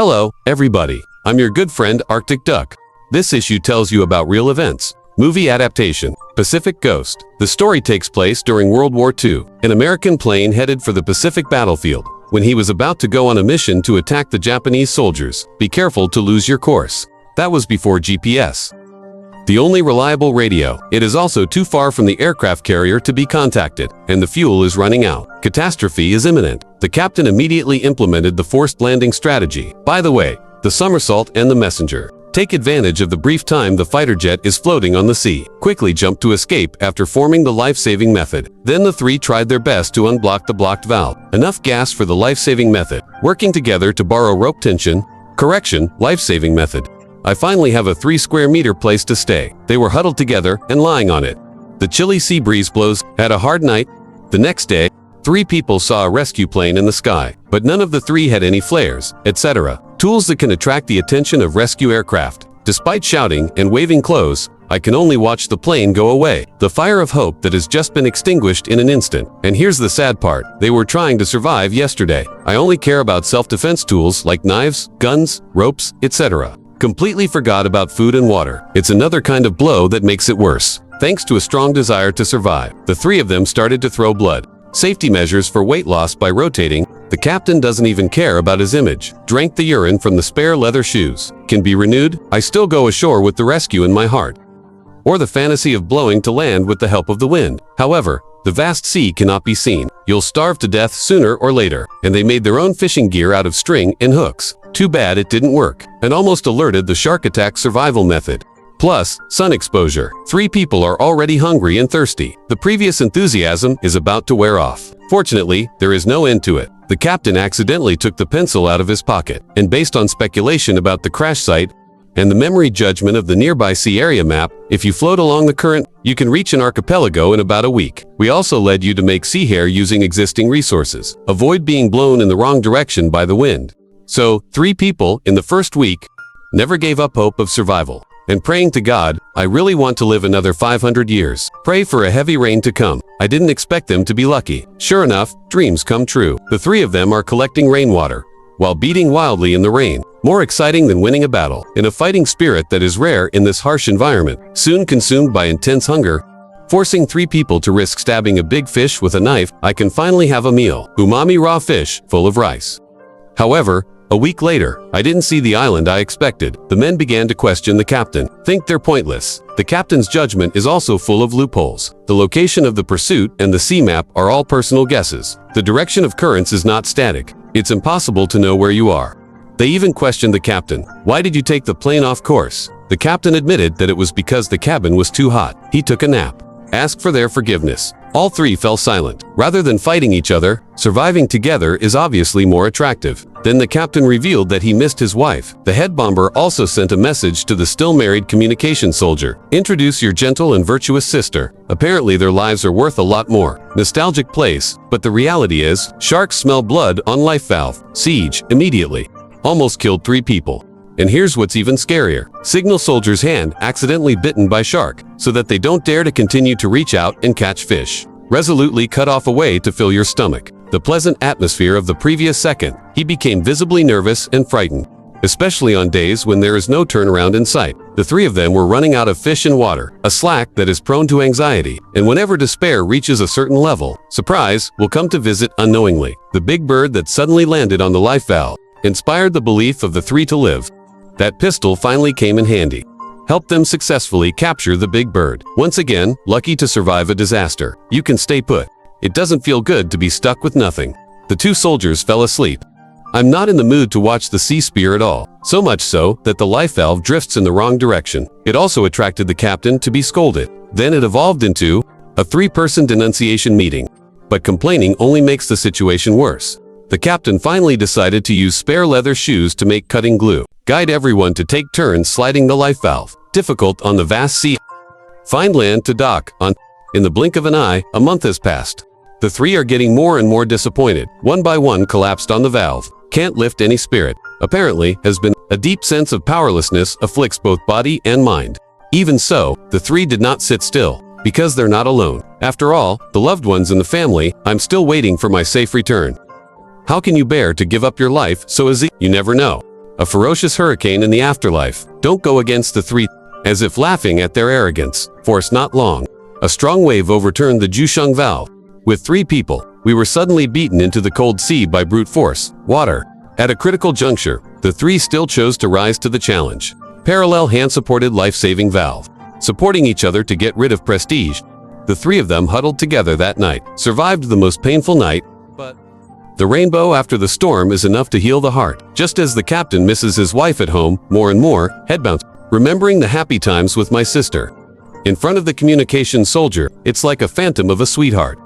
Hello, everybody. I'm your good friend Arctic Duck. This issue tells you about real events. Movie adaptation, Pacific Ghost. The story takes place during World War II. An American plane headed for the Pacific battlefield. When he was about to go on a mission to attack the Japanese soldiers, be careful to lose your course. That was before GPS. The only reliable radio. It is also too far from the aircraft carrier to be contacted, and the fuel is running out. Catastrophe is imminent. The captain immediately implemented the forced landing strategy. By the way, the somersault and the messenger. Take advantage of the brief time the fighter jet is floating on the sea. Quickly jump to escape after forming the life-saving method. Then the three tried their best to unblock the blocked valve. Enough gas for the life-saving method. Working together to borrow rope tension. Correction, life-saving method. I finally have a 3 square meter place to stay. They were huddled together and lying on it. The chilly sea breeze blows. Had a hard night. The next day, 3 people saw a rescue plane in the sky, but none of the 3 had any flares, etc. Tools that can attract the attention of rescue aircraft. Despite shouting and waving close, I can only watch the plane go away. The fire of hope that has just been extinguished in an instant. And here's the sad part. They were trying to survive yesterday. I only care about self-defense tools like knives, guns, ropes, etc. Completely forgot about food and water. It's another kind of blow that makes it worse. Thanks to a strong desire to survive, the 3 of them started to throw blood. Safety measures for weight loss by rotating. The captain doesn't even care about his image. Drank the urine from the spare leather shoes. Can be renewed. I still go ashore with the rescue in my heart. Or the fantasy of blowing to land with the help of the wind. However, the vast sea cannot be seen. You'll starve to death sooner or later. And they made their own fishing gear out of string and hooks. Too bad it didn't work. And almost alerted the shark attack survival method. Plus, sun exposure. 3 people are already hungry and thirsty. The previous enthusiasm is about to wear off. Fortunately, there is no end to it. The captain accidentally took the pencil out of his pocket, and based on speculation about the crash site and the memory judgment of the nearby sea area map, if you float along the current, you can reach an archipelago in about a week. We also led you to make sea hair using existing resources. Avoid being blown in the wrong direction by the wind. So, 3 people in the first week never gave up hope of survival. And praying to God, I really want to live another 500 years. Pray for a heavy rain to come. I didn't expect them to be lucky. Sure enough, dreams come true. The 3 of them are collecting rainwater while beating wildly in the rain. More exciting than winning a battle. In a fighting spirit that is rare in this harsh environment. Soon consumed by intense hunger, forcing 3 people to risk stabbing a big fish with a knife, I can finally have a meal. Umami raw fish, full of rice. However, a week later, I didn't see the island I expected. The men began to question the captain. Think they're pointless. The captain's judgment is also full of loopholes. The location of the pursuit and the sea map are all personal guesses. The direction of currents is not static. It's impossible to know where you are. They even questioned the captain. Why did you take the plane off course? The captain admitted that it was because the cabin was too hot. He took a nap. Asked for their forgiveness. All 3 fell silent. Rather than fighting each other, surviving together is obviously more attractive. Then the captain revealed that he missed his wife. The head bomber also sent a message to the still married communication soldier. Introduce your gentle and virtuous sister. Apparently their lives are worth a lot more. Nostalgic place, but the reality is, sharks smell blood on life valve. Siege, immediately. Almost killed 3 people. And here's what's even scarier. Signal soldier's hand accidentally bitten by shark, so that they don't dare to continue to reach out and catch fish. Resolutely cut off a way to fill your stomach. The pleasant atmosphere of the previous second, he became visibly nervous and frightened. Especially on days when there is no turnaround in sight. The 3 of them were running out of fish and water, a slack that is prone to anxiety. And whenever despair reaches a certain level, surprise will come to visit unknowingly. The big bird that suddenly landed on the life valve inspired the belief of the 3 to live. That pistol finally came in handy. Helped them successfully capture the big bird. Once again, lucky to survive a disaster. You can stay put. It doesn't feel good to be stuck with nothing. The 2 soldiers fell asleep. I'm not in the mood to watch the sea spear at all. So much so that the life valve drifts in the wrong direction. It also attracted the captain to be scolded. Then it evolved into a 3-person denunciation meeting. But complaining only makes the situation worse. The captain finally decided to use spare leather shoes to make cutting glue. Guide everyone to take turns sliding the life valve. Difficult on the vast sea. Find land to dock on. In the blink of an eye, a month has passed. The 3 are getting more and more disappointed. One by one collapsed on the valve. Can't lift any spirit. Apparently, has been. A deep sense of powerlessness afflicts both body and mind. Even so, the 3 did not sit still. Because they're not alone. After all, the loved ones in the family, I'm still waiting for my safe return. How can you bear to give up your life so easily? You never know. A ferocious hurricane in the afterlife. Don't go against the three, as if laughing at their arrogance. Force not long. A strong wave overturned the Jusheng valve. With 3 people, we were suddenly beaten into the cold sea by brute force, water. At a critical juncture, the 3 still chose to rise to the challenge. Parallel hand-supported life-saving valve. Supporting each other to get rid of prestige, the 3 of them huddled together that night, survived the most painful night, but the rainbow after the storm is enough to heal the heart. Just as the captain misses his wife at home, more and more, head bounce, remembering the happy times with my sister. In front of the communication soldier, it's like a phantom of a sweetheart.